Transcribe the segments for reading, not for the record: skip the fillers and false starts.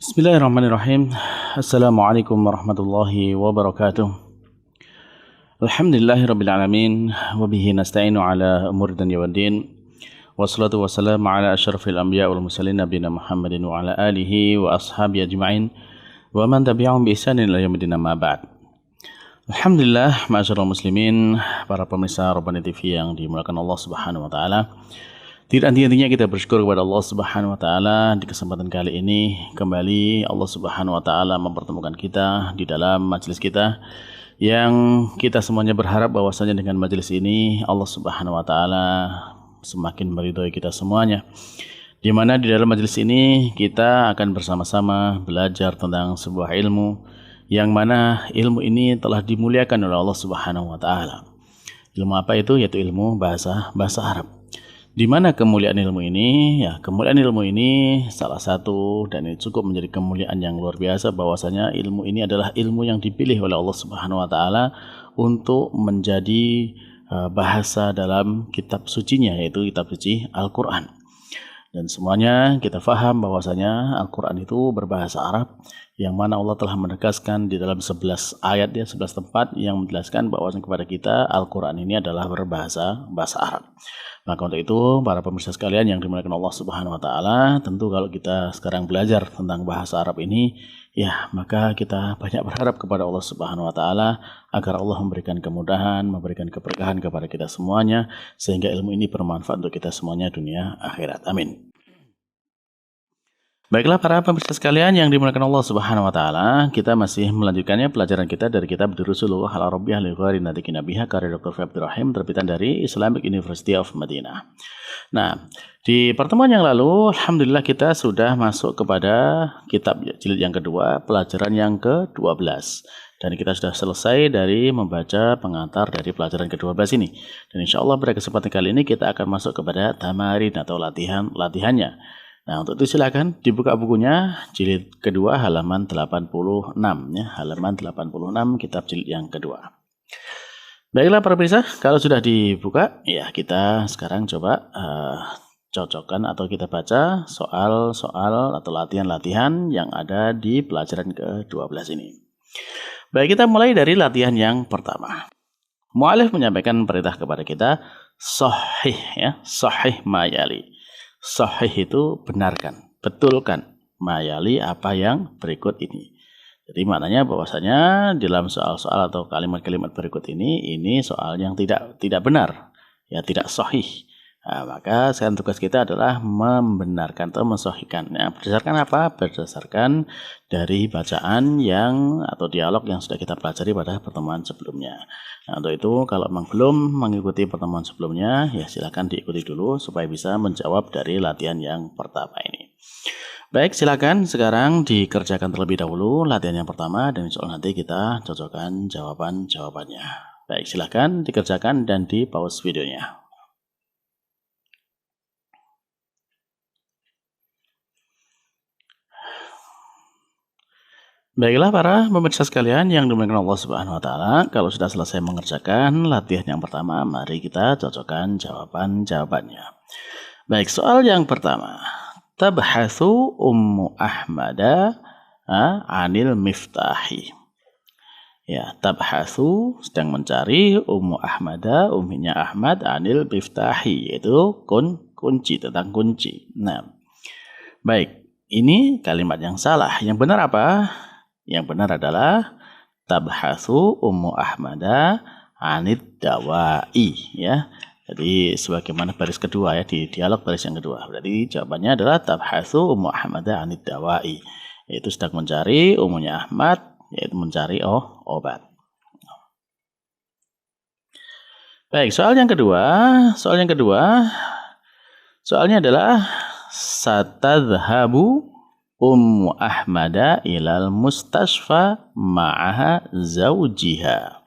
Bismillahirrahmanirrahim. Assalamualaikum warahmatullahi wabarakatuh. Alhamdulillahirabbil alamin wa bihi nasta'inu ala umuri dunya waddin. Wassalatu wassalamu ala asyrafil anbiya wal mursalin nabiyina Muhammadin wa ala alihi wa ashabihi ajma'in wa man tabi'ahum bi ihsanin ila yaumil din amma ba'd. Alhamdulillah, ma'asyiral muslimin, para pemirsa Rabbani TV yang dimuliakan Allah Subhanahu wa taala. Tidak henti-hentinya kita bersyukur kepada Allah Subhanahu wa taala di kesempatan kali ini kembali Allah Subhanahu wa taala mempertemukan kita di dalam majelis kita yang kita semuanya berharap bahwasanya dengan majelis ini Allah Subhanahu wa taala semakin meridhoi kita semuanya. Di mana di dalam majelis ini kita akan bersama-sama belajar tentang sebuah ilmu yang mana ilmu ini telah dimuliakan oleh Allah Subhanahu wa taala. Ilmu apa itu? Yaitu ilmu bahasa Arab. Di mana kemuliaan ilmu ini? Ya, kemuliaan ilmu ini salah satu dan ini cukup menjadi kemuliaan yang luar biasa bahwasanya ilmu ini adalah ilmu yang dipilih oleh Allah Subhanahu wa taala untuk menjadi bahasa dalam kitab sucinya, yaitu kitab suci Al-Qur'an. Dan semuanya kita faham bahwasanya Al-Qur'an itu berbahasa Arab yang mana Allah telah menegaskan di dalam 11 ayat 11 tempat yang menjelaskan bahwasanya kepada kita Al-Qur'an ini adalah bahasa Arab. Maka untuk itu para pemirsa sekalian yang dimuliakan Allah Subhanahu wa taala, tentu kalau kita sekarang belajar tentang bahasa Arab ini, ya maka kita banyak berharap kepada Allah Subhanahu wa taala agar Allah memberikan kemudahan, memberikan keberkahan kepada kita semuanya sehingga ilmu ini bermanfaat untuk kita semuanya dunia akhirat. Amin. Baiklah para pemirsa sekalian yang dimuliakan Allah Subhanahu wa taala, kita masih melanjutkannya pelajaran kita dari kitab Durusulullah al-Arabiyyah li ghairi natiqin biha karya Dr. Febri Rahim terbitan dari Islamic University of Madinah. Nah, di pertemuan yang lalu alhamdulillah kita sudah masuk kepada kitab jilid yang kedua, pelajaran yang ke-12. Dan kita sudah selesai dari membaca pengantar dari pelajaran ke-12 ini. Dan insya Allah pada kesempatan kali ini kita akan masuk kepada tamarin atau latihannya. Nah, untuk itu silakan dibuka bukunya jilid kedua halaman 86 ya, halaman 86 kitab jilid yang kedua. Baiklah para pemirsa, kalau sudah dibuka ya kita sekarang coba cocokkan atau kita baca soal-soal atau latihan-latihan yang ada di pelajaran ke-12 ini. Baik, kita mulai dari latihan yang pertama. Mu'alif menyampaikan perintah kepada kita sahih ya, sahih mayali. Sahih itu benarkan, betulkan mayali apa yang berikut ini. Jadi maknanya bahwasanya dalam soal-soal atau kalimat-kalimat berikut ini soal yang tidak benar, ya tidak sahih. Nah, maka sekarang tugas kita adalah membenarkan atau mensahihkan. Nah, berdasarkan apa? Berdasarkan dari bacaan yang atau dialog yang sudah kita pelajari pada pertemuan sebelumnya. Nah, untuk itu kalau memang belum mengikuti pertemuan sebelumnya, ya silakan diikuti dulu supaya bisa menjawab dari latihan yang pertama ini. Baik, silakan sekarang dikerjakan terlebih dahulu latihan yang pertama dan insya Allah nanti kita cocokkan jawabannya. Baik, silakan dikerjakan dan di pause videonya. Baiklah para pemirsa sekalian yang dimuliakan Allah Subhanahu wa taala, kalau sudah selesai mengerjakan latihan yang pertama, mari kita cocokkan jawabannya. Baik, soal yang pertama. Tabhatsu Ummu Ahmada anil miftahi. Ya, tabhatsu sedang mencari Ummu Ahmada, umminya Ahmad anil miftahi, yaitu kunci, tentang kunci. Nah, baik, ini kalimat yang salah. Yang benar apa? Yang benar adalah tabhatsu Ummu Ahmada anid dawai ya. Jadi sebagaimana baris kedua ya di dialog baris yang kedua. Berarti jawabannya adalah tabhatsu Ummu Ahmada anid dawai. Yaitu sedang mencari ummunya Ahmad yaitu mencari obat. Baik, soal yang kedua. Soalnya adalah satadhhabu Ummu Ahmada ilal mustasfa ma'aha zawjiha.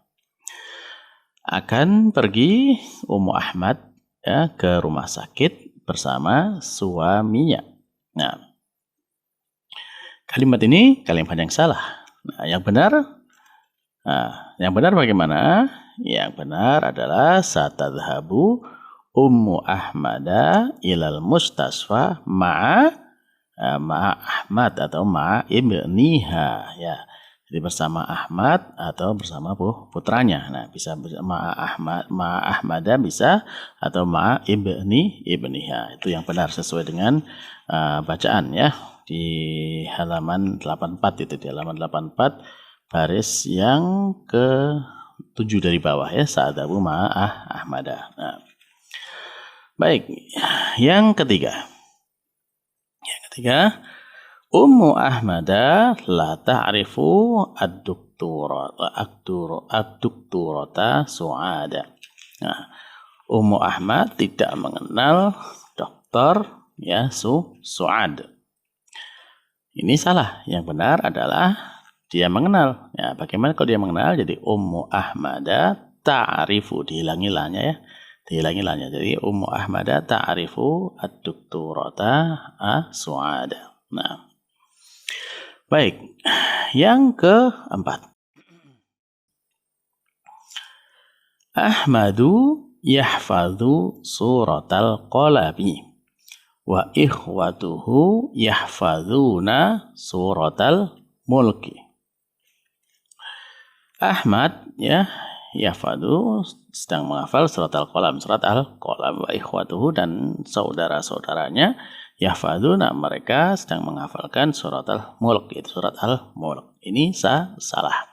Akan pergi Ummu Ahmad ya, ke rumah sakit bersama suaminya. Nah, kalimat ini kalimat yang salah. Nah, yang benar bagaimana? Yang benar adalah satadhhabu Ummu Ahmada ilal mustasfa ma'a ma'a Ahmad atau ma'a ibniha ya. Jadi bersama Ahmad atau bersama putranya. Nah, bisa ma'a Ahmada bisa atau ma'a ibniha. Itu yang benar sesuai dengan bacaan ya di halaman 84 itu, di halaman 84 baris yang ke-7 dari bawah ya, sa'adabu ma'a Ahmada. Nah, baik, yang ketiga. Ummu Ahmada la ta'rifu ad-doktorata Su'ada. Nah, Ummu Ahmad tidak mengenal dokter ya Su'ad. Ini salah. Yang benar adalah dia mengenal. Ya, bagaimana kalau dia mengenal? Jadi Ummu Ahmada ta'rifu, dihilangi lanya ya. Dihilangi lanya. Jadi Ummu Ahmada ta'rifu ad-doktorata Su'ada. Nah, baik, yang keempat. Ahmadu yahfadhu suratal qalami wa ikhwatuhu yahfadhuna suratal mulki. Ahmad ya yahfadhu sedang menghafal surat al-qalam, wa ikhwatuhu dan saudara-saudaranya yahfaduna mereka sedang menghafalkan surat al-mulk, yaitu surat al-mulk. Ini salah.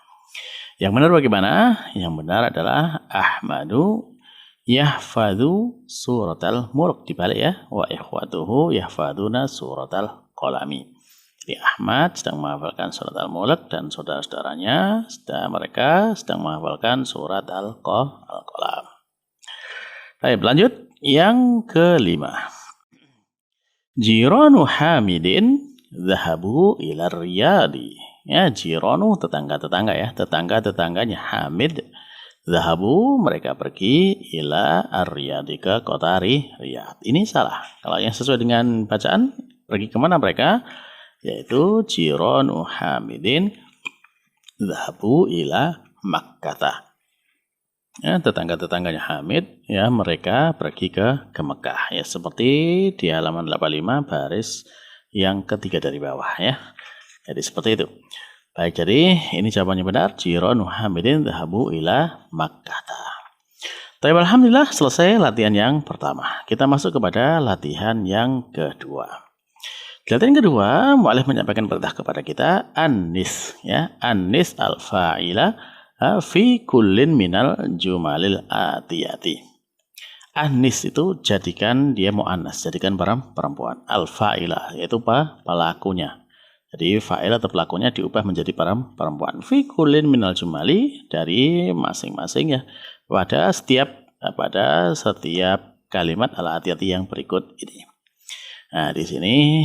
Yang benar bagaimana? Yang benar adalah Ahmadu yahfadu surat al-mulk, dibalik ya, wa ikhwatuhu yahfaduna surat al-qalami. Jadi Ahmad sedang menghafalkan surat al-mulk dan saudara-saudaranya mereka sedang menghafalkan surat al-qalam. Baik, lanjut yang kelima. Jiranu Hamidin zahabu ila Riyadi. Ya, jiranu tetangga-tetangga ya, tetangga-tetangganya Hamid zahabu mereka pergi ila Ar-Riyadi ke kota Riyadh. Ini salah. Kalau yang sesuai dengan bacaan, pergi kemana mereka? Yaitu jiranu Hamidin zahabu ila Makkah. Ya, tetangga-tetangganya Hamid ya mereka pergi ke Mekah ya, seperti di halaman 85 baris yang ketiga dari bawah ya. Jadi seperti itu. Baik, jadi ini jawabannya benar, jiranu Hamidin dhahabu ila Makkah. Tapi alhamdulillah selesai latihan yang pertama. Kita masuk kepada latihan yang kedua. Di latihan kedua, mu'alif menyampaikan perintah kepada kita anis ya, anis al-fa'ila fi kullin minal jumalil atiyati. Anis itu jadikan dia mu'annas, jadikan perempuan. Al-fa'ilah yaitu pelakunya. Jadi fa'il atau pelakunya diubah menjadi perempuan. Fi kullin minal jumali, dari masing-masing ya, pada setiap kalimat al-atiyati yang berikut ini. Nah, di sini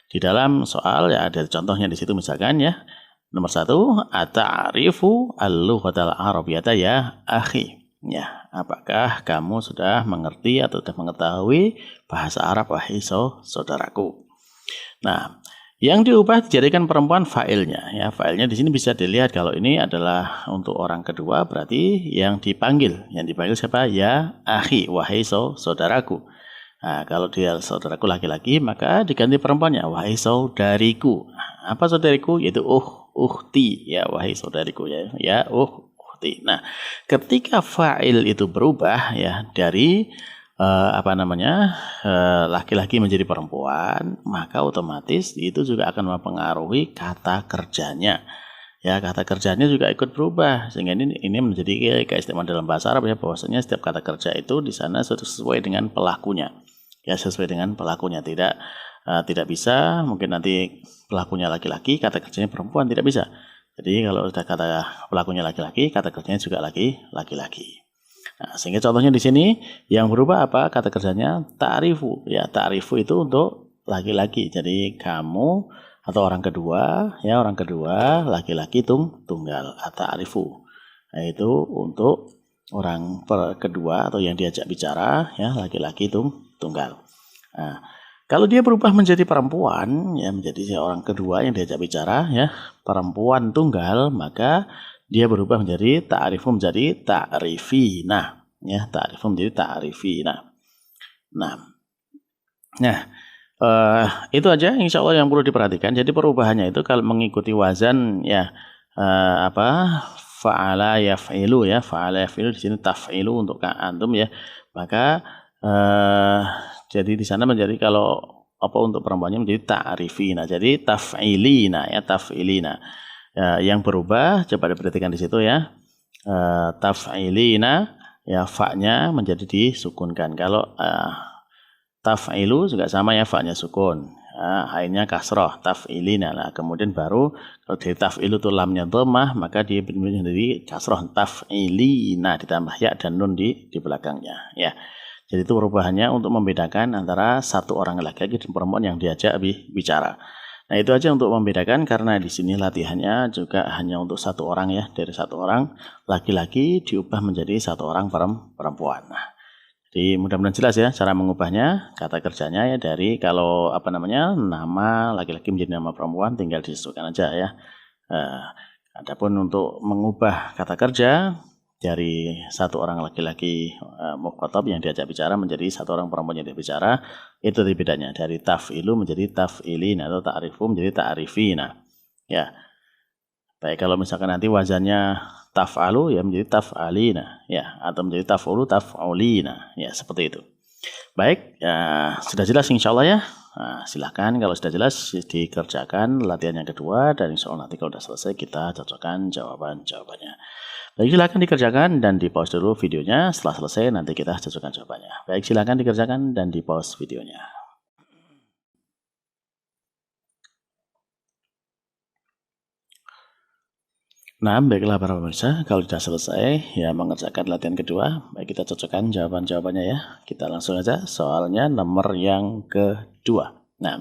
di dalam soal ya ada contohnya di situ, misalkan ya. Nomor 1, ata'arifu al-lughatal arabiyyata ya akhi. Ya, apakah kamu sudah mengerti atau sudah mengetahui bahasa Arab wahai saudaraku? Nah, yang diubah dijadikan perempuan fa'ilnya. Ya, fa'ilnya di sini bisa dilihat kalau ini adalah untuk orang kedua, berarti yang dipanggil siapa? Ya akhi, wahai saudaraku. Nah, kalau dia saudaraku laki-laki, maka diganti perempuannya, wahai saudariku. Apa saudariku? Yaitu ukhti, ya wahai saudariku ya ukhti. Nah, ketika fa'il itu berubah ya dari laki-laki menjadi perempuan, maka otomatis itu juga akan mempengaruhi kata kerjanya. Ya, kata kerjanya juga ikut berubah, sehingga ini menjadi keistimewaan dalam bahasa Arab ya, bahwasanya setiap kata kerja itu di sana sesuai dengan pelakunya. Ya, sesuai dengan pelakunya, tidak bisa mungkin nanti pelakunya laki-laki kata kerjanya perempuan, tidak bisa. Jadi kalau sudah kata pelakunya laki-laki, kata kerjanya juga laki-laki. Nah, sehingga contohnya di sini yang berubah apa? Kata kerjanya ta'rifu. Ya, ta'rifu itu untuk laki-laki. Jadi kamu atau orang kedua laki-laki tunggal, ta'rifu. Nah, itu untuk orang kedua atau yang diajak bicara ya, laki-laki tunggal. Nah, kalau dia berubah menjadi perempuan ya, menjadi orang kedua yang diajak bicara ya, perempuan tunggal, maka dia berubah menjadi ta'rifu menjadi ta'rifina ya, ta'rifu menjadi ta'rifina. Nah, Itu aja insya Allah yang perlu diperhatikan. Jadi perubahannya itu kalau mengikuti wazan ya fa'ala yaf'ilu ya, fa'ala yaf'ilu di sini taf'ilu untuk antum ya. Maka jadi di sana menjadi kalau apa untuk perempuannya menjadi ta'rifina. Jadi taf'ilina ya, taf'ilina. Yang berubah coba diperhatikan di situ ya. Taf'ilina ya, fa-nya menjadi disukunkan. Kalau taf'ilu juga sama ya, fa-nya sukun. Ainnya kasroh, taf'ilina lah. Kemudian baru kalau dari taf'ilu itu lamnya dhammah, maka dia menjadi kasroh, taf'ilina ditambah ya dan nun di belakangnya ya. Jadi itu perubahannya untuk membedakan antara satu orang laki-laki dan perempuan yang diajak bicara. Nah itu aja untuk membedakan, karena di sini latihannya juga hanya untuk satu orang ya, dari satu orang laki-laki diubah menjadi satu orang perempuan. Nah, jadi mudah-mudahan jelas ya cara mengubahnya, kata kerjanya ya, dari kalau nama laki-laki menjadi nama perempuan tinggal disesuaikan aja ya. Adapun untuk mengubah kata kerja dari satu orang laki-laki mukhatab yang diajak bicara menjadi satu orang perempuan yang diajak bicara, itu bedanya dari taf'ilu menjadi taf'ilin atau ta'rifu menjadi ta'rifina ya. Baik, kalau misalkan nanti wazannya taf'alu ya menjadi taf'alina ya, atau menjadi taf'ulu taf'ulina ya, seperti itu. Baik, ya, sudah jelas insya Allah ya. Nah, silahkan kalau sudah jelas dikerjakan latihan yang kedua, dan insya Allah nanti kalau sudah selesai kita cocokkan jawabannya. Baik, silakan dikerjakan dan di pause dulu videonya. Setelah selesai nanti kita cocokkan jawabannya. Baik, silakan dikerjakan dan di pause videonya. Nah, baiklah para pemirsa, kalau sudah selesai ya mengerjakan latihan kedua, baik kita cocokkan jawabannya ya. Kita langsung aja soalnya nomor yang kedua. Nah,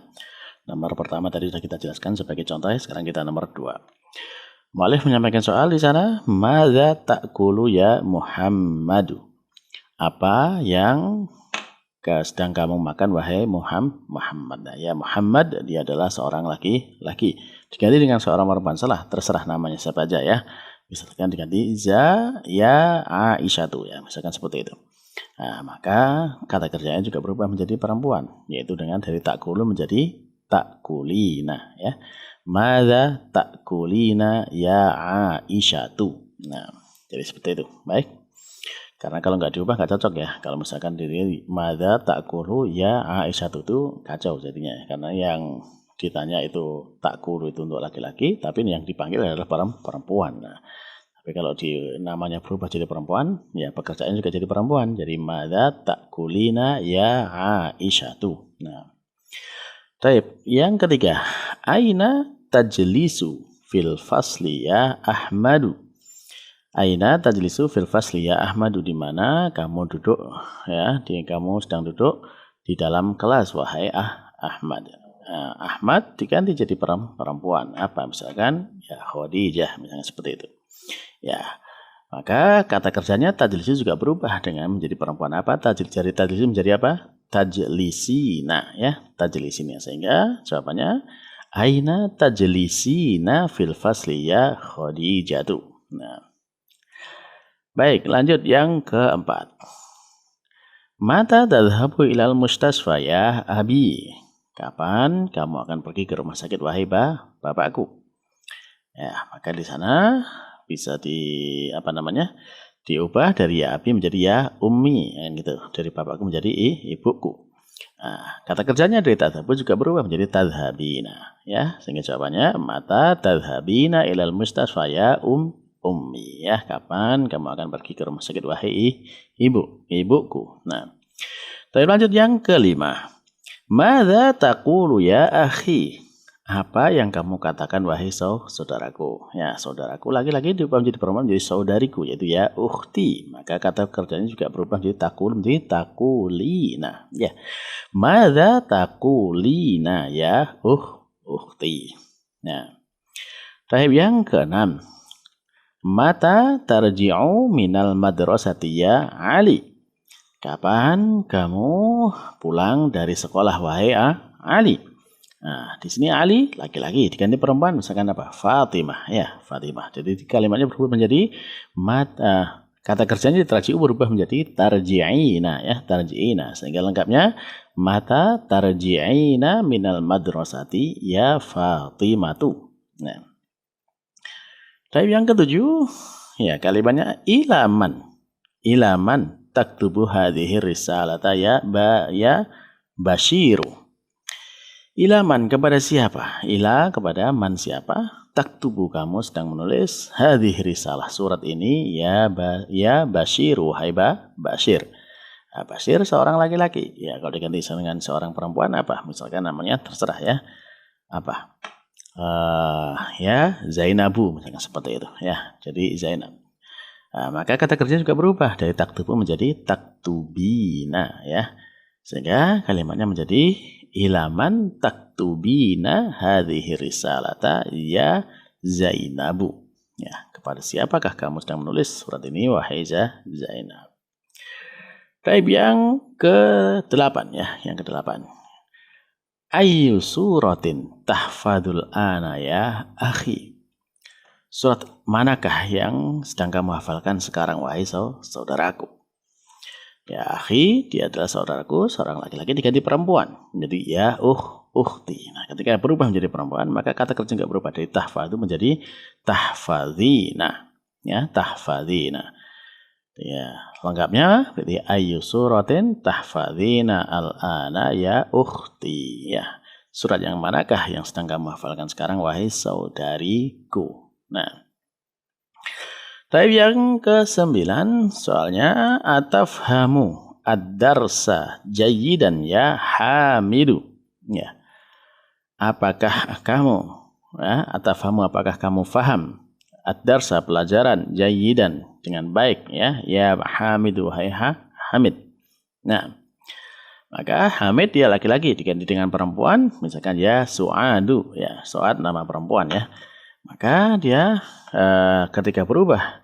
nomor pertama tadi sudah kita jelaskan sebagai contoh, sekarang kita nomor 2. Mu'allif menyampaikan soal di sana, madza ta'kulu ya Muhammadu? Apa yang sedang kamu makan wahai Muhammad? Nah, ya Muhammad dia adalah seorang laki-laki. Diganti dengan seorang perempuan, terserah namanya siapa aja ya. Misalkan diganti ya Aisyatu ya, misalkan seperti itu. Nah, maka kata kerjanya juga berubah menjadi perempuan, yaitu dengan dari ta'kulu menjadi ta'kulina ya. Madza ta'kulina ya Aisyatu. Nah, jadi seperti itu. Baik. Karena kalau nggak diubah nggak cocok ya. Kalau misalkan diri madza ta'kulu ya Aisyatu itu kacau jadinya. Karena yang ditanya itu ta'kulu itu untuk laki-laki, tapi yang dipanggil adalah perempuan. Nah, tapi kalau namanya berubah jadi perempuan, ya pekerjaannya juga jadi perempuan. Jadi madza ta'kulina ya Aisyatu. Nah, baik. Yang ketiga, aina tajlisu fil fasli ya Ahmadu? Aina tajlisu fil fasli ya Ahmadu, di mana kamu duduk ya, kamu sedang duduk di dalam kelas wahai Ahmad. Ahmad diganti jadi perempuan, apa misalkan ya Khadijah, misalnya seperti itu ya. Maka kata kerjanya tajlisu juga berubah dengan menjadi perempuan, apa dari tajlisu menjadi apa, tajlisina ya, tajlisina. Sehingga jawabannya aina tajlisina fil fasli ya Khadijatu. Nah, baik, lanjut yang keempat. Mata tadhhabu ilal mustasfa ya abi? Kapan kamu akan pergi ke rumah sakit wahai bapakku? Ya, maka di sana bisa diubah dari ya abi menjadi ya ummi gitu. Dari bapakku menjadi ibuku. Nah, kata kerjanya dari tadhhabu juga berubah menjadi tadhhabina ya. Sehingga jawabannya mata tadhhabina ilal mustasfa ya ummi ya, kapan kamu akan pergi ke rumah sakit wahai ibuku. Nah, kita lanjut yang kelima. Madza taqulu ya akhi? Apa yang kamu katakan wahai saudaraku? Ya, saudaraku laki-laki diubah menjadi perempuan menjadi saudariku, yaitu ya ukhti. Maka kata kerjanya juga berubah menjadi taqul menjadi taqulina ya. Madza taqulina ya ukhti. Nah, yang keenam. Mata tarji'u minal madrasati ya Ali? Kapan kamu pulang dari sekolah wahai Ali? Nah, di sini Ali laki-laki diganti perempuan, misalkan apa? Fatimah ya, Fatimah. Jadi kalimatnya berubah menjadi kata kerjanya tarji'u berubah menjadi tarji'ina ya, tarji'ina. Sehingga lengkapnya mata tarji'ina minal madrasati ya Fatimatu. Nah. Tapi yang ketujuh ya kalimatnya ilaman. Ilaman taktubu hadhihi risalata ya Basyiru. Ilaman kepada siapa? Ila kepada man siapa? Taktubu kamu sedang menulis hadhihi risalah surat ini ya Basyiru hai Basyir. Nah, Basyir seorang laki-laki. Ya kalau diganti dengan seorang perempuan apa? Misalkan namanya terserah ya. Apa? Ya Zainabu misalnya seperti itu ya. Jadi Zainab. Nah, maka kata kerja juga berubah dari taktubu menjadi taktubina ya. Sehingga kalimatnya menjadi ilaman taktubina hadhihi risalata ya Zainabu. Ya, kepada siapakah kamu sedang menulis surat ini wahai Zainab? Taib yang ke-8 ya, yang ke-8. Ayyu suratin tahfadul ana ya akhi. Surat manakah yang sedang kamu hafalkan sekarang wahai saudaraku? Ya akhi, dia adalah saudaraku, seorang laki-laki diganti perempuan. Jadi ya ukhti. Nah, ketika berubah menjadi perempuan, maka kata kerja enggak berubah dari tahfadhu menjadi tahfadzina. Ya, tahfadzina. Ya, lengkapnya berarti ayyu suratin tahfadzina al-ana ya ukhti. Ya, surat yang manakah yang sedang kamu hafalkan sekarang wahai saudariku? Nah, tapi yang ke-9 soalnya atafhamu ad-darsa jayyidan ya Hamidu. Ya. Apakah kamu atafhamu apakah kamu faham ad-darsa pelajaran jayyidan dengan baik ya Hamidu hai Hamid. Nah, maka Hamid dia laki-laki diganti dengan perempuan misalkan ya Su'adu ya Su'ad nama perempuan ya. Maka dia ketika berubah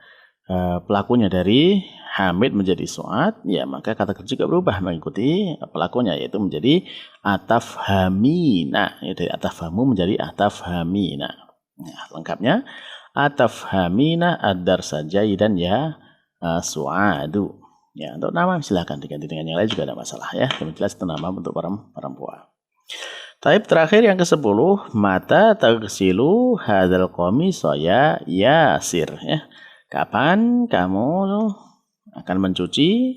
pelakunya dari Hamid menjadi Su'ad, ya maka kata kerja juga berubah mengikuti pelakunya yaitu menjadi atafhamina. Ya, dari atafhamu menjadi atafhamina. Nah, lengkapnya atafhamina ad-darsa jayyidan ya Su'adu. Ya, untuk nama silakan diganti dengan yang lain juga ada masalah ya. Yang jelas itu nama untuk perempuan. Taib terakhir yang ke-10 mata tagsilu hadzal qamisa ya Yasir ya. Kapan kamu akan mencuci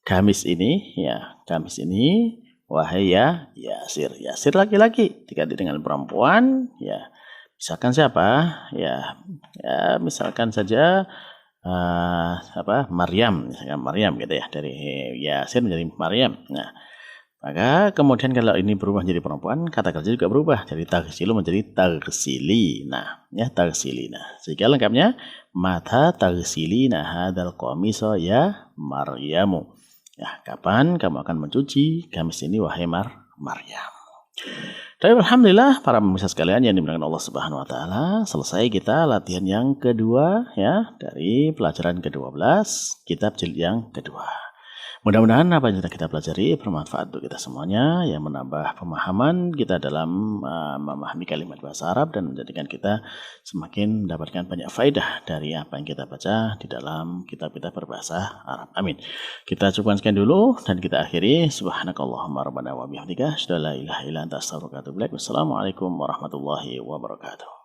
gamis ini ya gamis ini wahai ya Yasir. Yasir laki-laki diganti dengan perempuan ya misalkan siapa ya misalkan saja Maryam misalkan Maryam gitu ya dari Yasir menjadi Maryam. Nah, maka kemudian kalau ini berubah menjadi perempuan, kata kerja juga berubah dari tagsilu menjadi tagsilina. Ya, tagsilina. Sehingga lengkapnya mata tagsilina hadzal qamisa ya Maryamu. Ya, kapan kamu akan mencuci gamis ini wahai Maryam. Tapi alhamdulillah para pemirsa sekalian yang dimuliakan Allah Subhanahu wa taala, selesai kita latihan yang kedua ya dari pelajaran ke-12 kitab jilid yang kedua. Mudah-mudahan apa yang sudah kita pelajari bermanfaat untuk kita semuanya yang menambah pemahaman kita dalam memahami kalimat bahasa Arab dan menjadikan kita semakin mendapatkan banyak faidah dari apa yang kita baca di dalam kitab-kitab berbahasa Arab. Amin. Kita cukupkan sekian dulu dan kita akhiri. Subhanakallahumma rabbana wa bihamdika asyhadu an la ilaha illa anta astaghfiruka wa atubu ilaik. Wassalamualaikum warahmatullahi wabarakatuh.